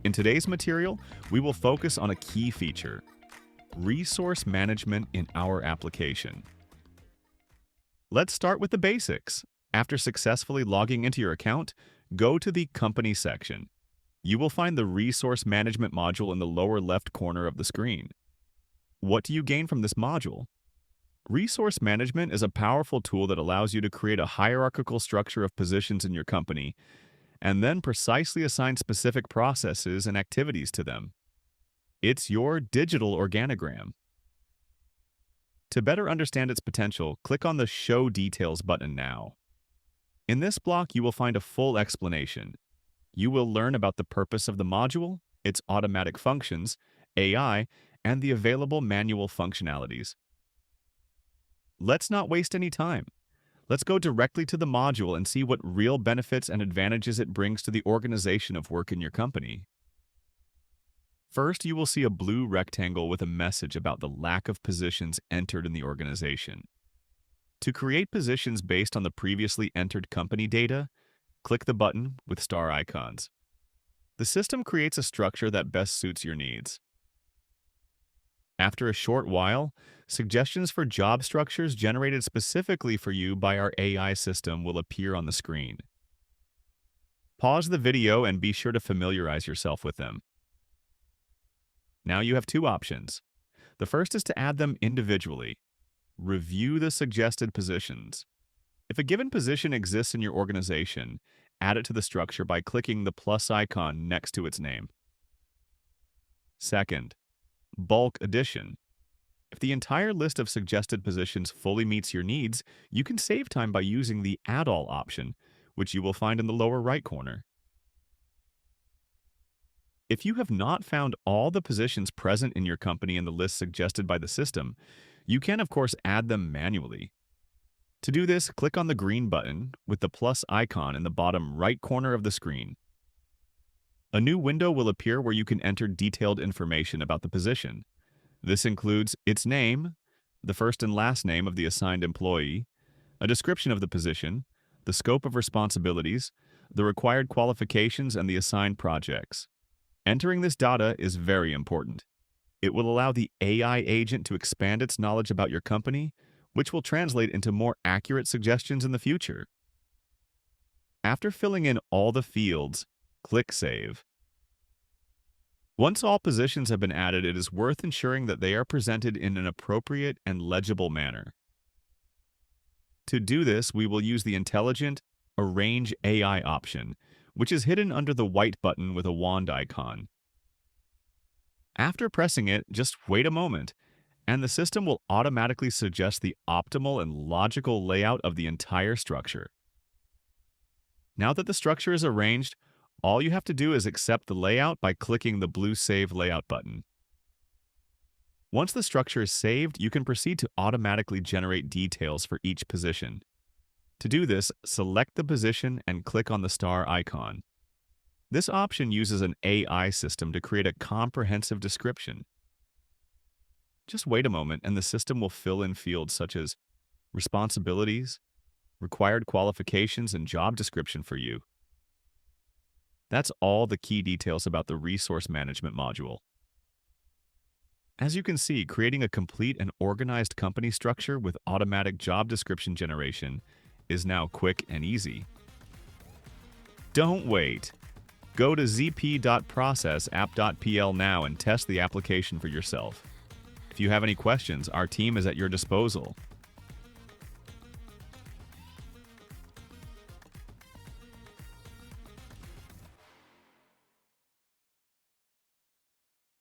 In today's material, we will focus on a key feature: resource management in our application. Let's start with the basics. After successfully logging into your account, go to the Company section. You will find the Resource Management module in the lower left corner of the screen. What do you gain from this module? Resource management is a powerful tool that allows you to create a hierarchical structure of positions in your company and then precisely assign specific processes and activities to them. It's your digital organogram. To better understand its potential, click on the Show Details button now. In this block, you will find a full explanation. You will learn about the purpose of the module, its automatic functions, AI, and the available manual functionalities. Let's not waste any time. Let's go directly to the module and see what real benefits and advantages it brings to the organization of work in your company. First, you will see a blue rectangle with a message about the lack of positions entered in the organization. To create positions based on the previously entered company data, click the button with star icons. The system creates a structure that best suits your needs. After a short while, suggestions for job structures generated specifically for you by our AI system will appear on the screen. Pause the video and be sure to familiarize yourself with them. Now you have two options. The first is to add them individually. Review the suggested positions. If a given position exists in your organization, add it to the structure by clicking the plus icon next to its name. Second, bulk addition. If the entire list of suggested positions fully meets your needs, you can save time by using the Add All option, which you will find in the lower right corner. If you have not found all the positions present in your company in the list suggested by the system, you can, of course, add them manually. To do this, click on the green button with the plus icon in the bottom right corner of the screen. A new window will appear where you can enter detailed information about the position. This includes its name, the first and last name of the assigned employee, a description of the position, the scope of responsibilities, the required qualifications, and the assigned projects. Entering this data is very important. It will allow the AI agent to expand its knowledge about your company, which will translate into more accurate suggestions in the future. After filling in all the fields, click Save. Once all positions have been added, it is worth ensuring that they are presented in an appropriate and legible manner. To do this, we will use the intelligent Arrange AI option, which is hidden under the white button with a wand icon. After pressing it, just wait a moment, and the system will automatically suggest the optimal and logical layout of the entire structure. Now that the structure is arranged, all you have to do is accept the layout by clicking the blue Save Layout button. Once the structure is saved, you can proceed to automatically generate details for each position. To do this, select the position and click on the star icon. This option uses an AI system to create a comprehensive description. Just wait a moment and the system will fill in fields such as responsibilities, required qualifications, and job description for you. That's all the key details about the Resource Management module. As you can see, creating a complete and organized company structure with automatic job description generation is now quick and easy. Don't wait. Go to zp.processapp.pl now and test the application for yourself. If you have any questions, our team is at your disposal.